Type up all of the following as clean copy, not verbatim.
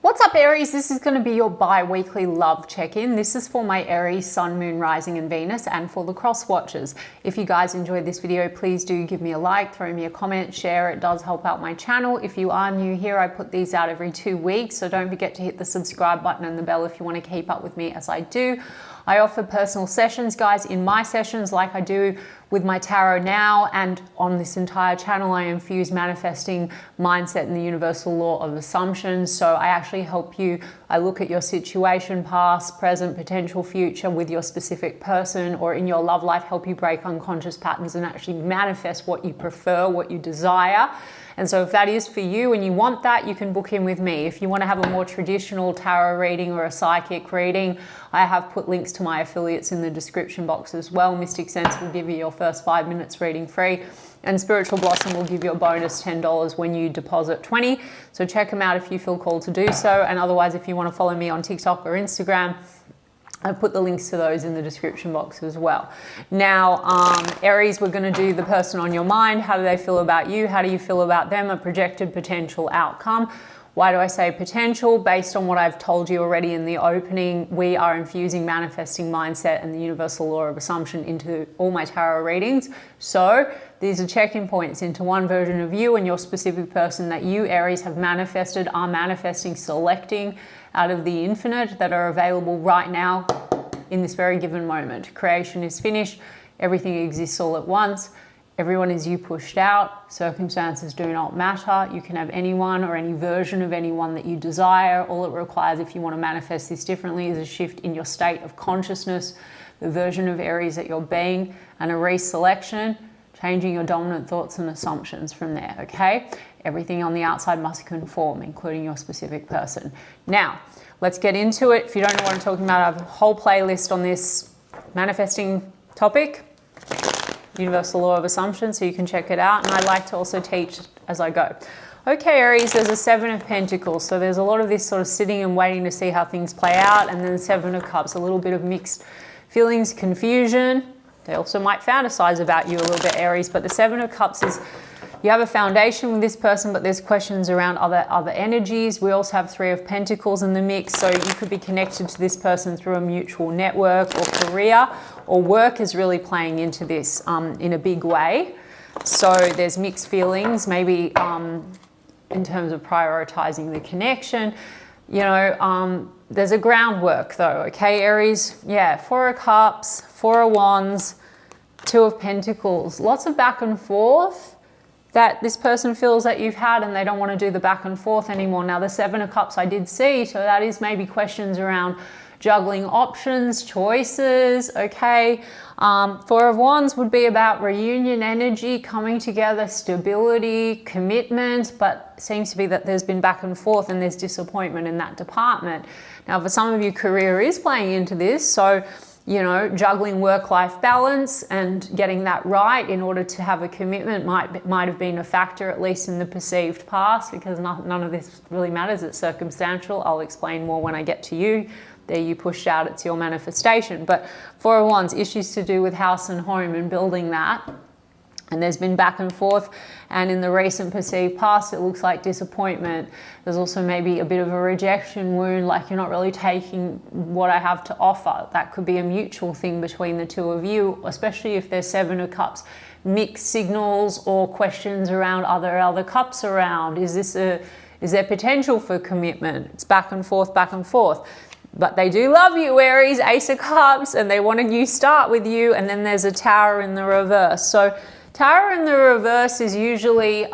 What's up, Aries? This is going to be your bi-weekly love check-in. This is for my Aries, Sun, Moon, Rising and Venus, and for the cross watchers. If you guys enjoyed this video, please do give me a like, throw me a comment, share. It does help out my channel. If you are new here, I put these out every 2 weeks, so don't forget to hit the subscribe button and the bell if you want to keep up with me as I do. I offer personal sessions, guys. In my sessions, like I do with my tarot now, and on this entire channel, I infuse manifesting mindset and the universal law of assumptions. So I actually help you. I look at your situation, past, present, potential future with your specific person, or in your love life, help you break unconscious patterns and actually manifest what you prefer, what you desire. And so if that is for you and you want that, you can book in with me. If you want to have a more traditional tarot reading or a psychic reading, I have put links to my affiliates in the description box as well. Mystic Sense will give you your first 5 minutes reading free, and Spiritual Blossom will give you a bonus $10 when you deposit $20. So check them out if you feel called to do so. And otherwise, if you want to follow me on TikTok or Instagram, I've put the links to those in the description box as well. Now, Aries, we're going to do the person on your mind. How do they feel about you? How do you feel about them? A projected potential outcome. Why do I say potential? Based on what I've told you already in the opening, we are infusing manifesting mindset and the universal law of assumption into all my tarot readings. So these are check-in points into one version of you and your specific person that you, Aries, have manifested, are manifesting, selecting out of the infinite that are available right now in this very given moment. Creation is finished. Everything exists all at once. Everyone is you pushed out. Circumstances do not matter. You can have anyone or any version of anyone that you desire. All it requires, if you want to manifest this differently, is a shift in your state of consciousness, the version of Aries that you're being, and a reselection, changing your dominant thoughts and assumptions from there, okay? Everything on the outside must conform, including your specific person. Now, let's get into it. If you don't know what I'm talking about, I have a whole playlist on this manifesting topic, universal law of assumption, so you can check it out. And I like to also teach as I go. Okay, Aries, there's a 7 of Pentacles. So there's a lot of this sort of sitting and waiting to see how things play out. And then the 7 of Cups, a little bit of mixed feelings, confusion. They also might fantasize about you a little bit, Aries. But the 7 of Cups is, you have a foundation with this person, but there's questions around other energies. We also have 3 of Pentacles in the mix. So you could be connected to this person through a mutual network or career, or work is really playing into this in a big way. So there's mixed feelings, maybe in terms of prioritizing the connection. You know, there's a groundwork though, okay, Aries? Yeah, 4 of Cups, 4 of Wands, 2 of Pentacles. Lots of back and forth that this person feels that you've had, and they don't want to do the back and forth anymore. Now, the 7 of Cups I did see, so that is maybe questions around juggling options, choices, okay? 4 of Wands would be about reunion energy, coming together, stability, commitment, but it seems to be that there's been back and forth and there's disappointment in that department. Now, for some of you, career is playing into this, so you know, juggling work-life balance and getting that right in order to have a commitment might have been a factor, at least in the perceived past, because none of this really matters. It's circumstantial. I'll explain more when I get to you. There, you pushed out, it's your manifestation. But 4 of Wands, issues to do with house and home and building that. And there's been back and forth, and in the recent perceived past, it looks like disappointment. There's also maybe a bit of a rejection wound, like you're not really taking what I have to offer. That could be a mutual thing between the 2 of you, especially if there's 7 of Cups, mixed signals or questions around other cups around. Is there potential for commitment? It's back and forth, back and forth. But they do love you, Aries, Ace of Cups, and they want a new start with you. And then there's a Tower in the reverse. So Tower in the reverse is usually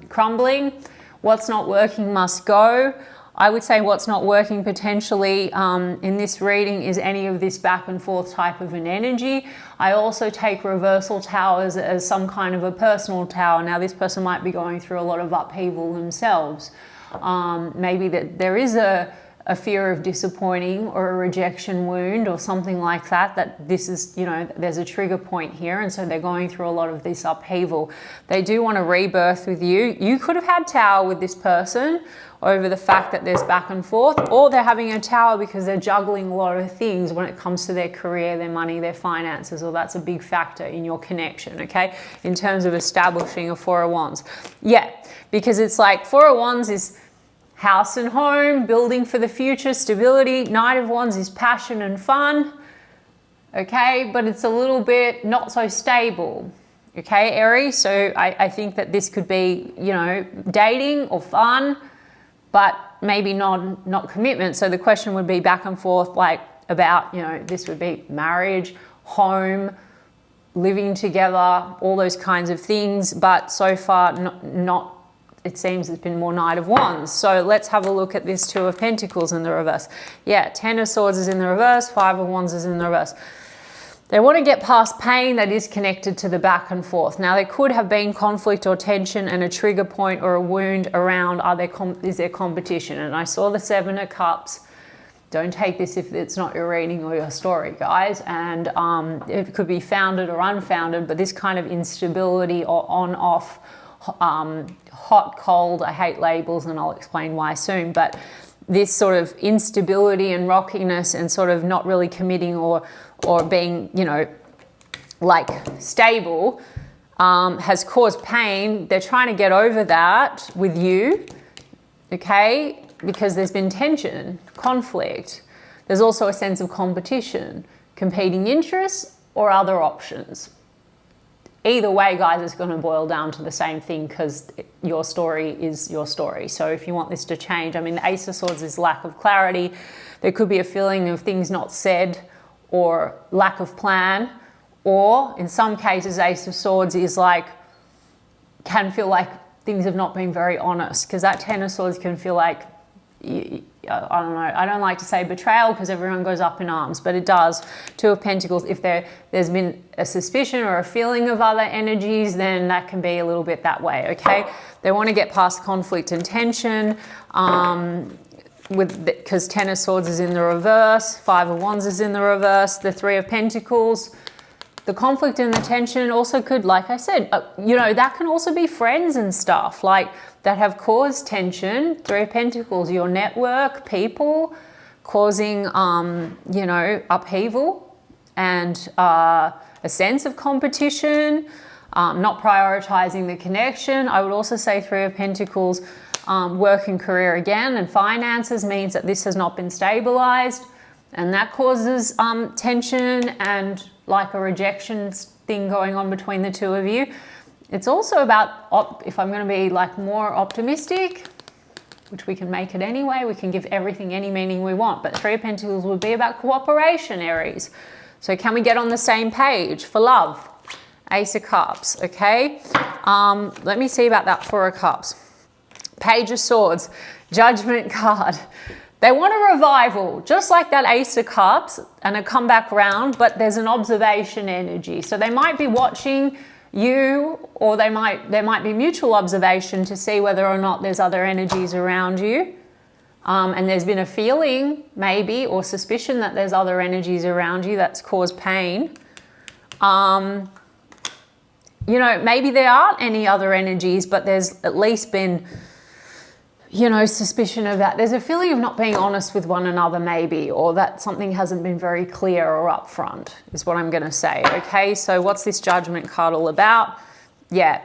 crumbling. What's not working must go. I would say what's not working potentially in this reading is any of this back and forth type of an energy. I also take reversal towers as some kind of a personal tower. Now, this person might be going through a lot of upheaval themselves. Maybe that there is a fear of disappointing or a rejection wound or something like that, that this is, you know, there's a trigger point here, and so they're going through a lot of this upheaval. They do want a rebirth with you. You could have had Tower with this person over the fact that there's back and forth, or they're having a Tower because they're juggling a lot of things when it comes to their career, their money, their finances, or that's a big factor in your connection, okay, in terms of establishing a 4 of Wands. Yeah, because it's like 4 of Wands is House and home, building for the future, stability. Knight of Wands is passion and fun. Okay, but it's a little bit not so stable. Okay, Aries, so I think that this could be, you know, dating or fun, but maybe not commitment. So the question would be back and forth, like about, you know, this would be marriage, home, living together, all those kinds of things. But so far, not it seems it's been more Knight of Wands. So let's have a look at this Two of Pentacles in the reverse. Yeah, Ten of Swords is in the reverse, Five of Wands is in the reverse. They want to get past pain that is connected to the back and forth. Now, there could have been conflict or tension and a trigger point or a wound around, is there competition? And I saw the Seven of Cups. Don't take this if it's not your reading or your story, guys. And it could be founded or unfounded, but this kind of instability or on-off, hot, cold, I hate labels and I'll explain why soon, but this sort of instability and rockiness and sort of not really committing or being, you know, like stable has caused pain. They're trying to get over that with you, okay, because there's been tension, conflict. There's also a sense of competition, competing interests or other options. Either way, guys, it's going to boil down to the same thing because your story is your story. So if you want this to change, I mean, the Ace of Swords is lack of clarity. There could be a feeling of things not said or lack of plan. Or in some cases, Ace of Swords is like, can feel like things have not been very honest, because that Ten of Swords can feel like, I don't know, I don't like to say betrayal because everyone goes up in arms, but it does. Two of Pentacles, if there's been a suspicion or a feeling of other energies, then that can be a little bit that way, okay? They want to get past conflict and tension, because Ten of Swords is in the reverse, Five of Wands is in the reverse, the Three of Pentacles. The conflict and the tension also could, like I said, you know, that can also be friends and stuff like that have caused tension. Three of Pentacles, your network, people causing, you know, upheaval and a sense of competition, not prioritizing the connection. I would also say Three of Pentacles, work and career again, and finances means that this has not been stabilized, and that causes tension and like a rejection thing going on between the two of you. It's also about, if I'm going to be like more optimistic, which we can make it anyway, we can give everything any meaning we want, but Three of Pentacles would be about cooperation, Aries. So can we get on the same page for love? Ace of Cups, okay? Let me see about that Four of Cups. Page of Swords, Judgment card. They want a revival, just like that Ace of Cups, and a comeback round, but there's an observation energy. So they might be watching you, or there might be mutual observation to see whether or not there's other energies around you. And there's been a feeling, maybe, or suspicion that there's other energies around you that's caused pain. You know, maybe there aren't any other energies, but there's at least been, you know, suspicion of that. There's a feeling of not being honest with one another, maybe, or that something hasn't been very clear or upfront, is what I'm going to say. Okay, so what's this Judgment card all about? Yeah,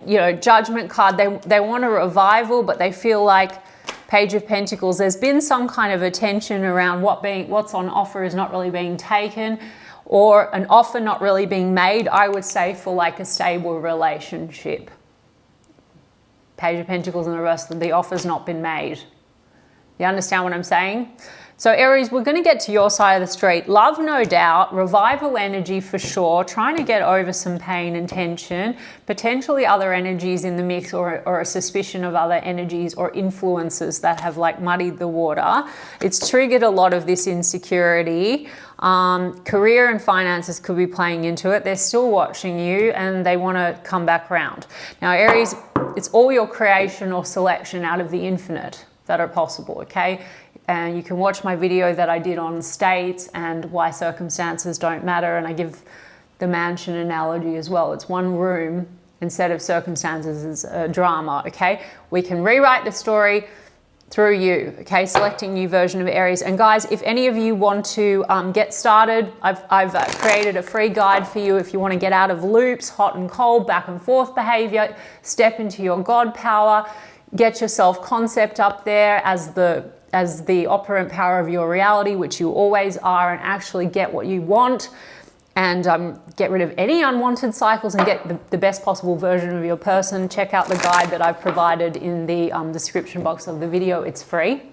you know, Judgment card, they want a revival, but they feel like Page of Pentacles, there's been some kind of a tension around what's on offer is not really being taken, or an offer not really being made, I would say, for like a stable relationship. Page of Pentacles and the rest, the offer's not been made. You understand what I'm saying? So Aries, we're going to get to your side of the street. Love, no doubt. Revival energy for sure. Trying to get over some pain and tension. Potentially other energies in the mix, or a suspicion of other energies or influences that have like muddied the water. It's triggered a lot of this insecurity. Career and finances could be playing into it. They're still watching you and they want to come back around. Now Aries, it's all your creation or selection out of the infinite that are possible, okay? And you can watch my video that I did on states and why circumstances don't matter, and I give the mansion analogy as well. It's one room instead of circumstances is a drama, okay? We can rewrite the story through you, okay? Selecting new version of Aries. And guys, if any of you want to get started, I've created a free guide for you if you want to get out of loops, hot and cold, back and forth behavior, step into your God power. Get your self-concept up there as the operant power of your reality, which you always are, and actually get what you want, and get rid of any unwanted cycles and get the best possible version of your person. Check out the guide that I've provided in the description box of the video. It's free,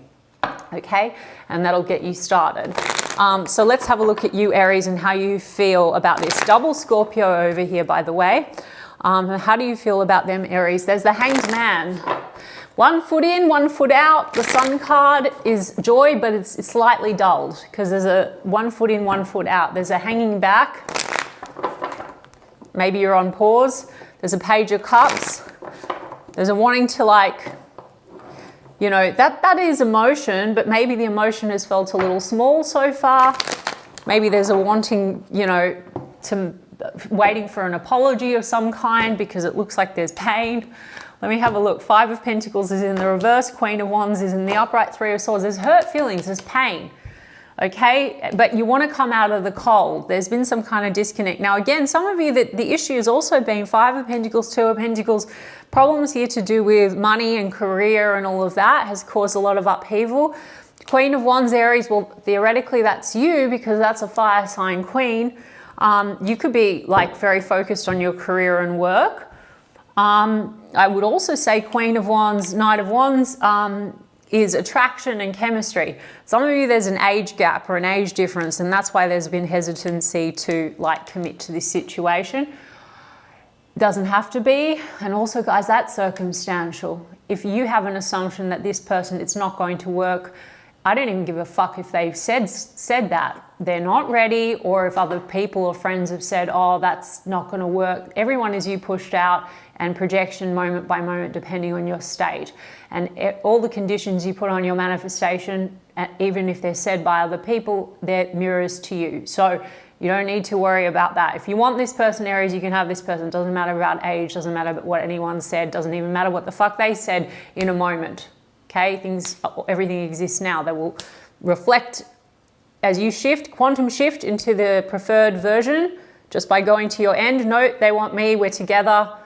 okay? And that'll get you started. So let's have a look at you, Aries, and how you feel about this. Double Scorpio over here, by the way. How do you feel about them, Aries? There's the Hanged Man. 1 foot in, 1 foot out. The Sun card is joy, but it's slightly dulled because there's a 1 foot in, 1 foot out. There's a hanging back. Maybe you're on pause. There's a Page of Cups. There's a wanting to, like, you know, that is emotion, but maybe the emotion has felt a little small so far. Maybe there's a wanting, you know, waiting for an apology of some kind because it looks like there's pain. Let me have a look. 5 of Pentacles is in the reverse. Queen of Wands is in the upright. 3 of Swords. There's hurt feelings. There's pain. Okay? But you want to come out of the cold. There's been some kind of disconnect. Now, again, some of you, the issue has also been 5 of Pentacles, 2 of Pentacles. Problems here to do with money and career and all of that has caused a lot of upheaval. Queen of Wands, Aries, well, theoretically, that's you because that's a fire sign queen. You could be, like, very focused on your career and work. I would also say Queen of Wands, Knight of Wands is attraction and chemistry. Some of you, there's an age gap or an age difference, and that's why there's been hesitancy to, like, commit to this situation. Doesn't have to be. And also, guys, that's circumstantial. If you have an assumption that this person, it's not going to work, I don't even give a fuck if they've said that. They're not ready, or if other people or friends have said, oh, that's not going to work. Everyone is you pushed out, and projection moment by moment depending on your state. And all the conditions you put on your manifestation, even if they're said by other people, they're mirrors to you. So you don't need to worry about that. If you want this person, Aries, you can have this person. Doesn't matter about age, doesn't matter about what anyone said, doesn't even matter what the fuck they said in a moment. Okay, everything exists now. They will reflect as you shift, quantum shift into the preferred version, just by going to your end. Note, they want me, we're together,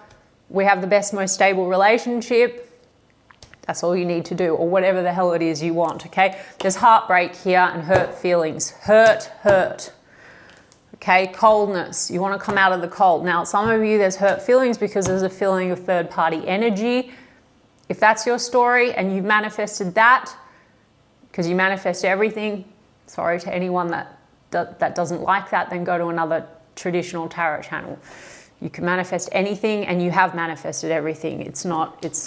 we have the best, most stable relationship. That's all you need to do, or whatever the hell it is you want, okay? There's heartbreak here and hurt feelings. Hurt. Okay, coldness. You want to come out of the cold. Now, some of you, there's hurt feelings because there's a feeling of third-party energy. If that's your story and you've manifested that, because you manifest everything, sorry to anyone that doesn't like that, then go to another traditional tarot channel. You can manifest anything, and you have manifested everything. It's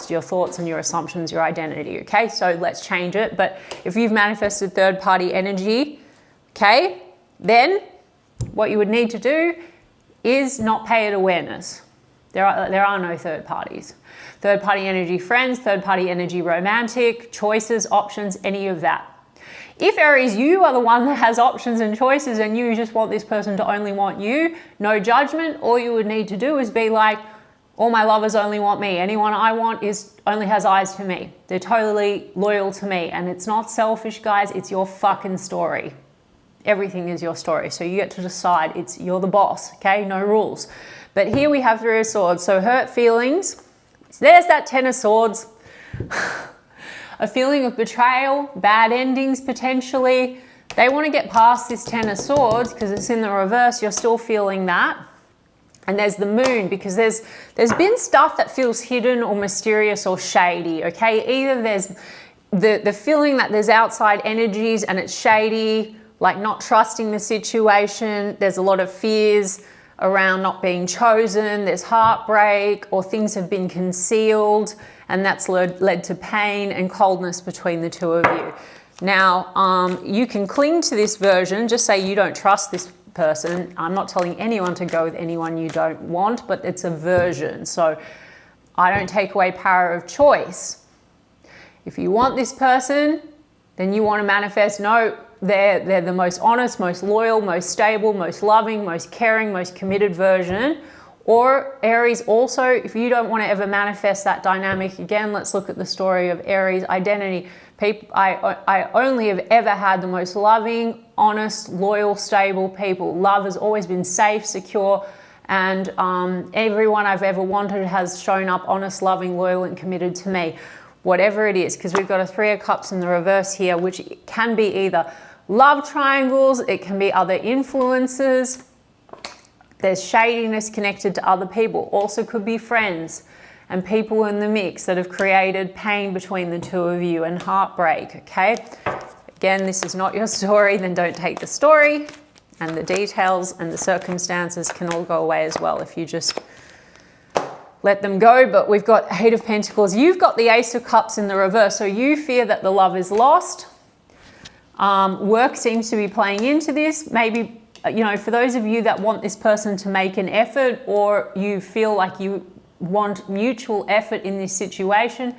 your thoughts and your assumptions, your identity, okay? So let's change it. But if you've manifested third-party energy, okay, then what you would need to do is not pay it awareness. There are no third parties. Third-party energy friends, third-party energy romantic, choices, options, any of that. If Aries, you are the one that has options and choices and you just want this person to only want you, no judgment, all you would need to do is be like, all my lovers only want me. Anyone I want only has eyes for me. They're totally loyal to me. And it's not selfish, guys. It's your fucking story. Everything is your story. So you get to decide. You're the boss, okay? No rules. But here we have 3 of Swords. So hurt feelings. There's that 10 of Swords. A feeling of betrayal, bad endings potentially. They want to get past this 10 of Swords because it's in the reverse. You're still feeling that. And there's the Moon because there's been stuff that feels hidden or mysterious or shady, okay? Either there's the feeling that there's outside energies and it's shady, like not trusting the situation. There's a lot of fears around not being chosen. There's heartbreak, or things have been concealed, and that's led to pain and coldness between the 2 of you. Now, you can cling to this version, just say you don't trust this person. I'm not telling anyone to go with anyone you don't want, but it's a version. So I don't take away power of choice. If you want this person, then you want to manifest, no, they're the most honest, most loyal, most stable, most loving, most caring, most committed version. Or Aries also, if you don't want to ever manifest that dynamic again, let's look at the story of Aries identity. I only have ever had the most loving, honest, loyal, stable people. Love has always been safe, secure, and everyone I've ever wanted has shown up honest, loving, loyal, and committed to me. whatever it is, because we've got a Three of Cups in the reverse here, which can be either love triangles, it can be other influences. There's shadiness connected to other people, also could be friends and people in the mix that have created pain between the two of you and heartbreak, okay? Again, this is not your story, then don't take the story, and the details and the circumstances can all go away as well if you just let them go. But we've got Eight of Pentacles. You've got the Ace of Cups in the reverse, so you fear that the love is lost. Work seems to be playing into this. Maybe, you know, for those of you that want this person to make an effort, or you feel like you want mutual effort in this situation,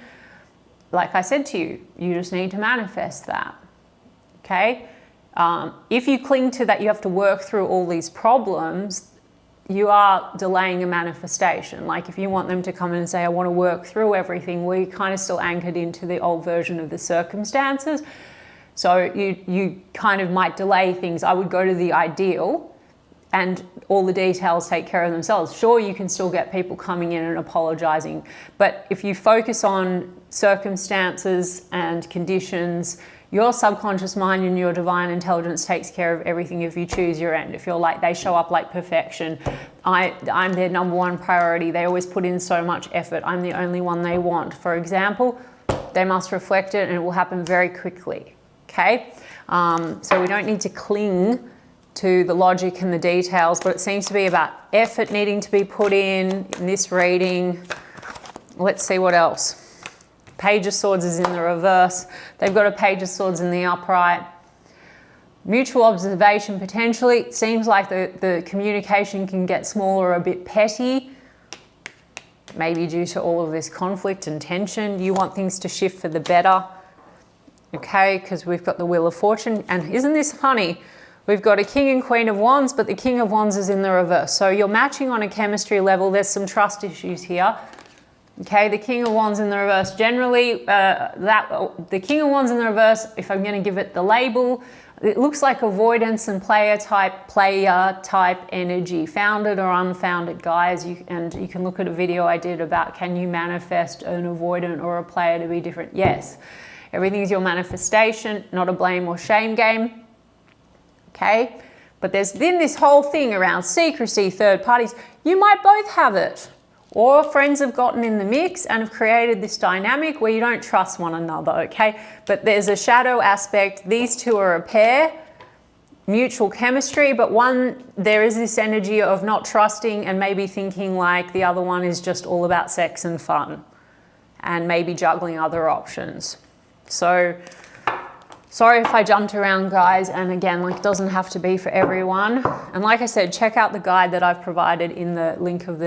like I said to you, you just need to manifest that, okay? If you cling to that, you have to work through all these problems, you are delaying a manifestation. Like if you want them to come in and say, I want to work through everything, we're kind of still anchored into the old version of the circumstances. So you kind of might delay things. I would go to the ideal and all the details take care of themselves. Sure, you can still get people coming in and apologizing, but if you focus on circumstances and conditions, your subconscious mind and your divine intelligence takes care of everything if you choose your end. If you're like, they show up like perfection, I'm their number one priority, they always put in so much effort, I'm the only one they want, for example, they must reflect it and it will happen very quickly, okay? So we don't need to cling to the logic and the details, but it seems to be about effort needing to be put in this reading. Let's see what else. Page of Swords is in the reverse. They've got a Page of Swords in the upright. Mutual observation potentially. It seems like the communication can get smaller, a bit petty, maybe due to all of this conflict and tension. You want things to shift for the better, okay, because we've got the Wheel of Fortune. And isn't this funny? We've got a King and Queen of Wands, but the King of Wands is in the reverse. So you're matching on a chemistry level. There's some trust issues here. Okay, the King of Wands in the reverse. Generally, the King of Wands in the reverse, if I'm going to give it the label, it looks like avoidance and player type energy, founded or unfounded, guys. And you can look at a video I did about, can you manifest an avoidant or a player to be different? Yes. Everything is your manifestation, not a blame or shame game. Okay, but there's then this whole thing around secrecy, third parties. You might both have it. Or friends have gotten in the mix and have created this dynamic where you don't trust one another, okay? But there's a shadow aspect. These two are a pair, mutual chemistry, but one, there is this energy of not trusting and maybe thinking like the other one is just all about sex and fun and maybe juggling other options. So, sorry if I jumped around, guys. And again, like, it doesn't have to be for everyone. And like I said, check out the guide that I've provided in the link of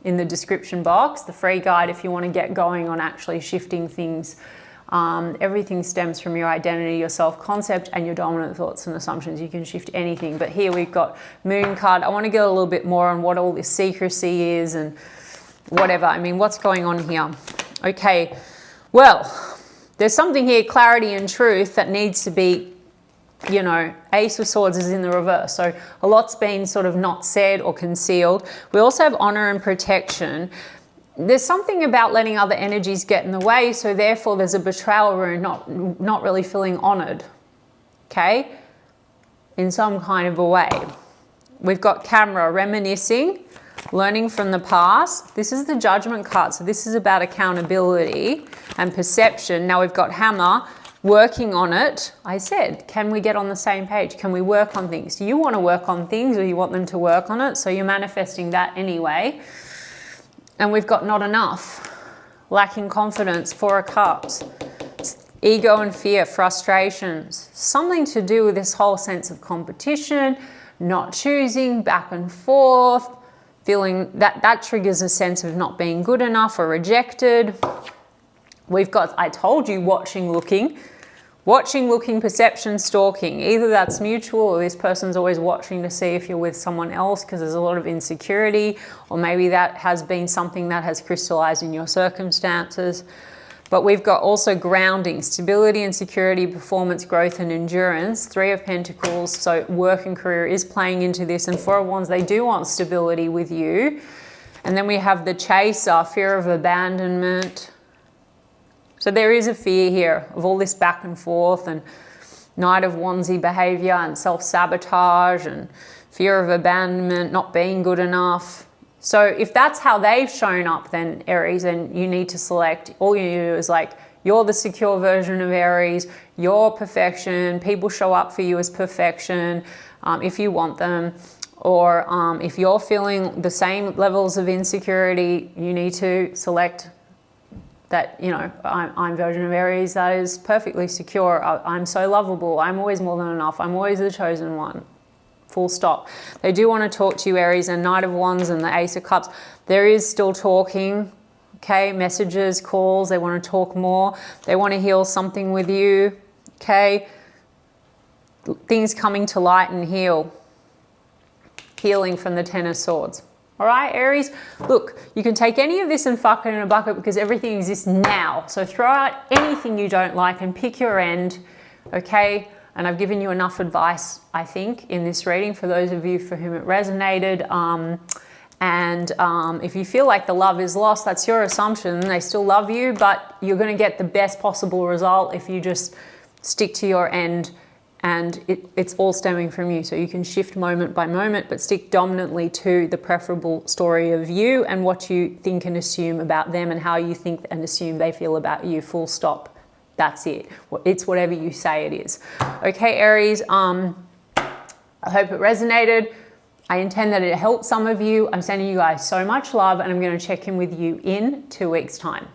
in the description box, the free guide if you want to get going on actually shifting things. Everything stems from your identity, your self-concept, and your dominant thoughts and assumptions. You can shift anything. But here we've got Moon card. I want to get a little bit more on what all this secrecy is and whatever. I mean, what's going on here? Okay, well, there's something here, clarity and truth, that needs to be, you know, Ace of Swords is in the reverse. So a lot's been sort of not said or concealed. We also have honor and protection. There's something about letting other energies get in the way. So therefore there's a betrayal where you're not really feeling honored. Okay. In some kind of a way. We've got Camera, reminiscing, learning from the past. This is the Judgment card. So this is about accountability and perception. Now we've got Hammer, working on it. I said, can we get on the same page? Can we work on things? Do you want to work on things or you want them to work on it? So you're manifesting that anyway. And we've got not enough, lacking confidence, Four of Cups, ego and fear, frustrations, something to do with this whole sense of competition, not choosing, back and forth, feeling that triggers a sense of not being good enough or rejected. We've got, I told you, watching, looking, perception, stalking. Either that's mutual or this person's always watching to see if you're with someone else because there's a lot of insecurity, or maybe that has been something that has crystallized in your circumstances. But we've got also grounding, stability and security, performance, growth and endurance. Three of Pentacles, so work and career is playing into this. And Four of Wands, they do want stability with you. And then we have the Chaser, fear of abandonment, So there is a fear here of all this back and forth and Knight of Wandsy behavior and self-sabotage and fear of abandonment, not being good enough. So if that's how they've shown up, then Aries, then you need to select, all you need to do is like, you're the secure version of Aries, you're perfection, people show up for you as perfection if you want them. Or if you're feeling the same levels of insecurity, you need to select that, you know, I'm version of Aries that is perfectly secure. I'm so lovable. I'm always more than enough. I'm always the chosen one. Full stop. They do want to talk to you, Aries, and Knight of Wands and the Ace of Cups. There is still talking, okay? Messages, calls. They want to talk more. They want to heal something with you, okay? Things coming to light and heal. Healing from the Ten of Swords. All right, Aries, look, you can take any of this and fuck it in a bucket because everything exists now. So throw out anything you don't like and pick your end, okay? And I've given you enough advice, I think, in this reading for those of you for whom it resonated. If you feel like the love is lost, that's your assumption. They still love you, but you're going to get the best possible result if you just stick to your end. And it's all stemming from you. So you can shift moment by moment, but stick dominantly to the preferable story of you and what you think and assume about them and how you think and assume they feel about you, full stop. That's it. It's whatever you say it is. Okay, Aries, I hope it resonated. I intend that it helped some of you. I'm sending you guys so much love and I'm going to check in with you in 2 weeks' time.